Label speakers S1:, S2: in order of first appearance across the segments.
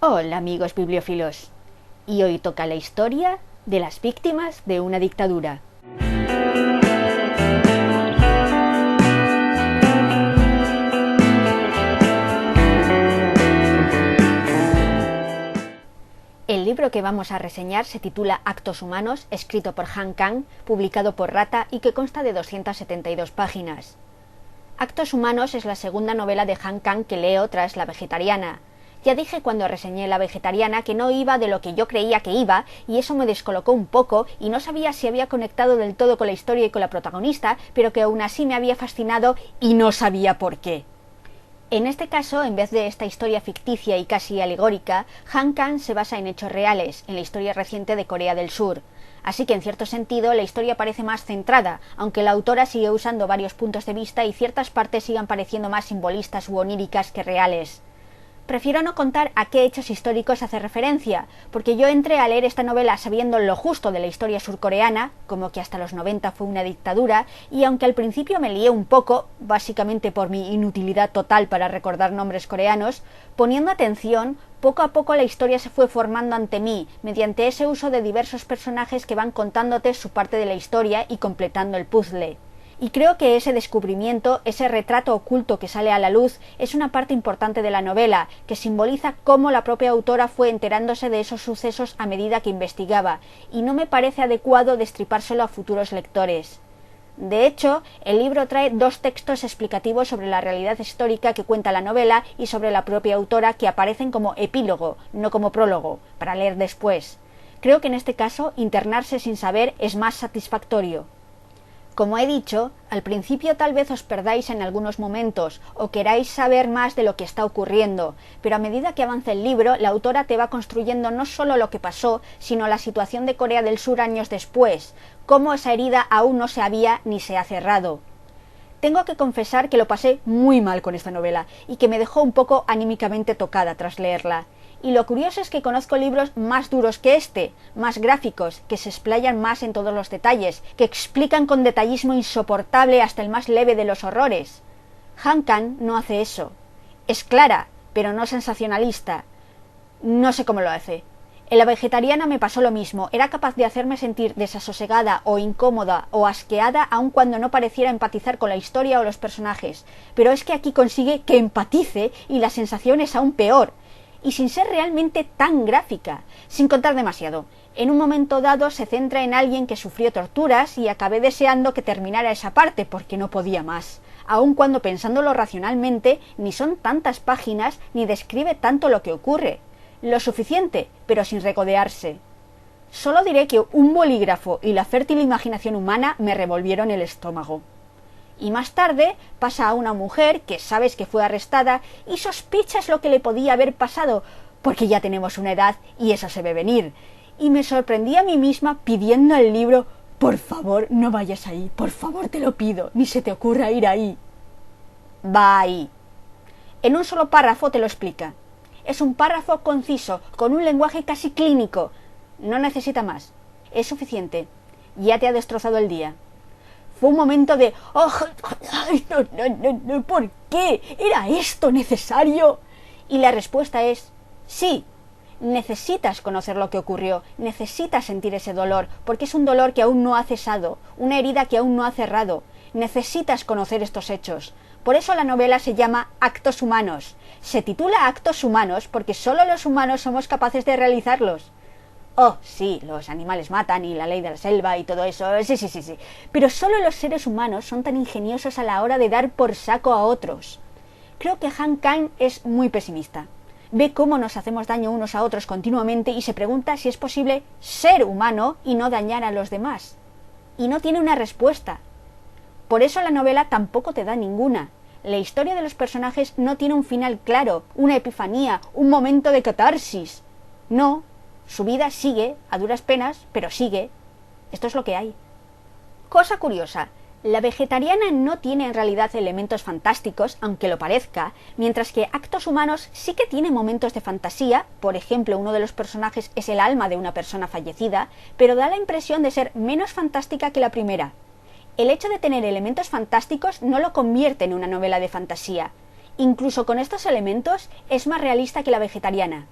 S1: Hola amigos bibliófilos, y hoy toca la historia de las víctimas de una dictadura. El libro que vamos a reseñar se titula Actos Humanos, escrito por Han Kang, publicado por Rata y que consta de 272 páginas. Actos Humanos es la segunda novela de Han Kang que leo tras La Vegetariana. Ya dije cuando reseñé La Vegetariana que no iba de lo que yo creía que iba, y eso me descolocó un poco y no sabía si había conectado del todo con la historia y con la protagonista, pero que aún así me había fascinado y no sabía por qué. En este caso, en vez de esta historia ficticia y casi alegórica, Han Kang se basa en hechos reales, en la historia reciente de Corea del Sur. Así que en cierto sentido la historia parece más centrada, aunque la autora sigue usando varios puntos de vista y ciertas partes sigan pareciendo más simbolistas u oníricas que reales. Prefiero no contar a qué hechos históricos hace referencia, porque yo entré a leer esta novela sabiendo lo justo de la historia surcoreana, como que hasta los 90 fue una dictadura, y aunque al principio me lié un poco, básicamente por mi inutilidad total para recordar nombres coreanos, poniendo atención, poco a poco la historia se fue formando ante mí, mediante ese uso de diversos personajes que van contándote su parte de la historia y completando el puzzle. Y creo que ese descubrimiento, ese retrato oculto que sale a la luz, es una parte importante de la novela, que simboliza cómo la propia autora fue enterándose de esos sucesos a medida que investigaba, y no me parece adecuado destripárselo a futuros lectores. De hecho, el libro trae dos textos explicativos sobre la realidad histórica que cuenta la novela y sobre la propia autora que aparecen como epílogo, no como prólogo, para leer después. Creo que en este caso, internarse sin saber es más satisfactorio. Como he dicho, al principio tal vez os perdáis en algunos momentos o queráis saber más de lo que está ocurriendo, pero a medida que avanza el libro, la autora te va construyendo no solo lo que pasó, sino la situación de Corea del Sur años después, cómo esa herida aún no se había ni se ha cerrado. Tengo que confesar que lo pasé muy mal con esta novela y que me dejó un poco anímicamente tocada tras leerla. Y lo curioso es que conozco libros más duros que este, más gráficos, que se explayan más en todos los detalles, que explican con detallismo insoportable hasta el más leve de los horrores. Han Kang no hace eso. Es clara, pero no sensacionalista. No sé cómo lo hace. En La Vegetariana me pasó lo mismo, era capaz de hacerme sentir desasosegada o incómoda o asqueada aun cuando no pareciera empatizar con la historia o los personajes, pero es que aquí consigue que empatice y la sensación es aún peor, y sin ser realmente tan gráfica, sin contar demasiado. En un momento dado se centra en alguien que sufrió torturas y acabé deseando que terminara esa parte porque no podía más, aun cuando pensándolo racionalmente ni son tantas páginas ni describe tanto lo que ocurre. Lo suficiente, pero sin regodearse. Solo diré que un bolígrafo y la fértil imaginación humana me revolvieron el estómago. Y más tarde pasa a una mujer que sabes que fue arrestada y sospechas lo que le podía haber pasado, porque ya tenemos una edad y eso se ve venir. Y me sorprendí a mí misma pidiendo al libro: por favor, no vayas ahí, por favor te lo pido, ni se te ocurra ir ahí. Va ahí. En un solo párrafo te lo explica. Es un párrafo conciso, con un lenguaje casi clínico. No necesita más. Es suficiente. Ya te ha destrozado el día. Fue un momento de ¡oh! No, ¿por qué? ¿Era esto necesario? Y la respuesta es sí. Necesitas conocer lo que ocurrió, necesitas sentir ese dolor, porque es un dolor que aún no ha cesado, una herida que aún no ha cerrado. Necesitas conocer estos hechos. Por eso la novela se llama Actos Humanos. Se titula Actos Humanos porque solo los humanos somos capaces de realizarlos. Oh, sí, los animales matan y la ley de la selva y todo eso, sí. Pero solo los seres humanos son tan ingeniosos a la hora de dar por saco a otros. Creo que Han Kang es muy pesimista. Ve cómo nos hacemos daño unos a otros continuamente y se pregunta si es posible ser humano y no dañar a los demás. Y no tiene una respuesta. Por eso la novela tampoco te da ninguna. La historia de los personajes no tiene un final claro, una epifanía, un momento de catarsis. No. Su vida sigue, a duras penas, pero sigue. Esto es lo que hay. Cosa curiosa, La Vegetariana no tiene en realidad elementos fantásticos, aunque lo parezca, mientras que Actos Humanos sí que tiene momentos de fantasía. Por ejemplo, uno de los personajes es el alma de una persona fallecida, pero da la impresión de ser menos fantástica que la primera. El hecho de tener elementos fantásticos no lo convierte en una novela de fantasía. Incluso con estos elementos es más realista que La Vegetariana.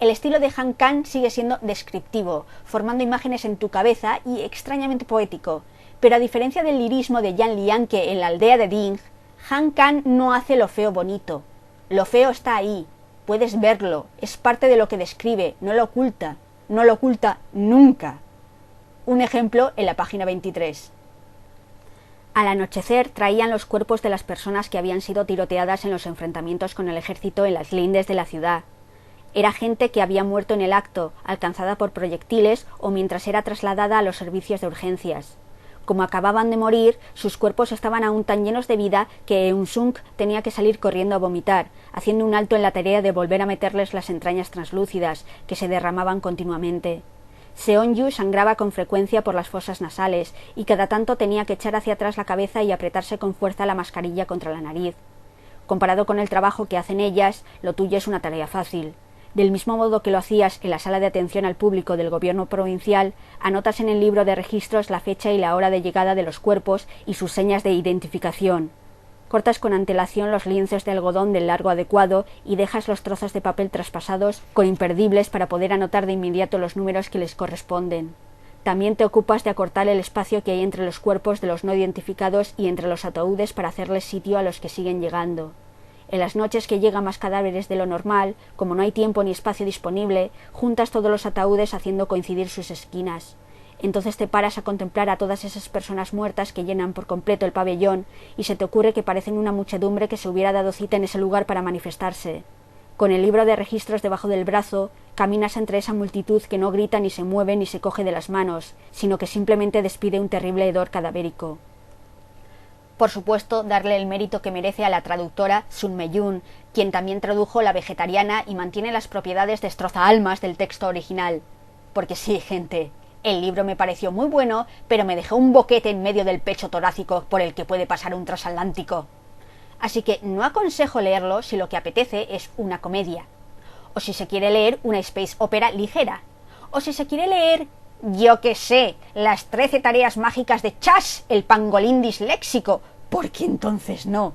S1: El estilo de Han Kang sigue siendo descriptivo, formando imágenes en tu cabeza y extrañamente poético, pero a diferencia del lirismo de Yan Lianke en la aldea de Ding, Han Kang no hace lo feo bonito. Lo feo está ahí, puedes verlo, es parte de lo que describe, no lo oculta nunca. Un ejemplo en la página 23. Al anochecer traían los cuerpos de las personas que habían sido tiroteadas en los enfrentamientos con el ejército en las lindes de la ciudad. Era gente que había muerto en el acto, alcanzada por proyectiles o mientras era trasladada a los servicios de urgencias. Como acababan de morir, sus cuerpos estaban aún tan llenos de vida que Eun-sung tenía que salir corriendo a vomitar, haciendo un alto en la tarea de volver a meterles las entrañas translúcidas, que se derramaban continuamente. Seon-yu sangraba con frecuencia por las fosas nasales, y cada tanto tenía que echar hacia atrás la cabeza y apretarse con fuerza la mascarilla contra la nariz. Comparado con el trabajo que hacen ellas, lo tuyo es una tarea fácil. Del mismo modo que lo hacías en la sala de atención al público del gobierno provincial, anotas en el libro de registros la fecha y la hora de llegada de los cuerpos y sus señas de identificación. Cortas con antelación los lienzos de algodón del largo adecuado y dejas los trozos de papel traspasados con imperdibles para poder anotar de inmediato los números que les corresponden. También te ocupas de acortar el espacio que hay entre los cuerpos de los no identificados y entre los ataúdes para hacerles sitio a los que siguen llegando. En las noches que llegan más cadáveres de lo normal, como no hay tiempo ni espacio disponible, juntas todos los ataúdes haciendo coincidir sus esquinas. Entonces te paras a contemplar a todas esas personas muertas que llenan por completo el pabellón y se te ocurre que parecen una muchedumbre que se hubiera dado cita en ese lugar para manifestarse. Con el libro de registros debajo del brazo, caminas entre esa multitud que no grita ni se mueve ni se coge de las manos, sino que simplemente despide un terrible hedor cadavérico. Por supuesto, darle el mérito que merece a la traductora Sun Mei-yun, quien también tradujo La vegetariana y mantiene las propiedades destrozaalmas del texto original. Porque sí, gente, el libro me pareció muy bueno, pero me dejó un boquete en medio del pecho torácico por el que puede pasar un transatlántico. Así que no aconsejo leerlo si lo que apetece es una comedia, o si se quiere leer una space opera ligera, o si se quiere leer, yo qué sé, las 13 tareas mágicas de Chas, el pangolín disléxico, porque entonces no.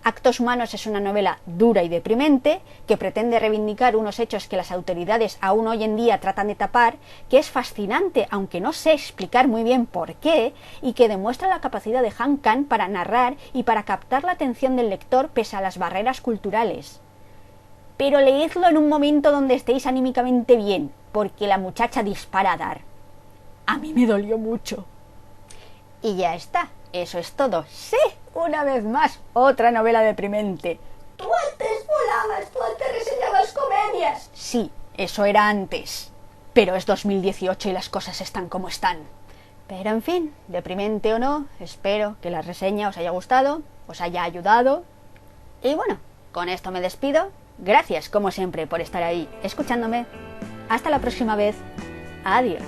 S1: Actos humanos es una novela dura y deprimente que pretende reivindicar unos hechos que las autoridades aún hoy en día tratan de tapar, que es fascinante, aunque no sé explicar muy bien por qué, y que demuestra la capacidad de Han Kang para narrar y para captar la atención del lector pese a las barreras culturales. Pero leedlo en un momento donde estéis anímicamente bien, porque la muchacha dispara a dar. A mí me dolió mucho. Y ya está, eso es todo. Sí, una vez más, otra novela deprimente. Tú antes volabas, tú antes reseñabas comedias. Sí, eso era antes. Pero es 2018 y las cosas están como están. Pero en fin, deprimente o no, espero que la reseña os haya gustado, os haya ayudado. Y bueno, con esto me despido. Gracias, como siempre, por estar ahí escuchándome. Hasta la próxima vez. Adiós.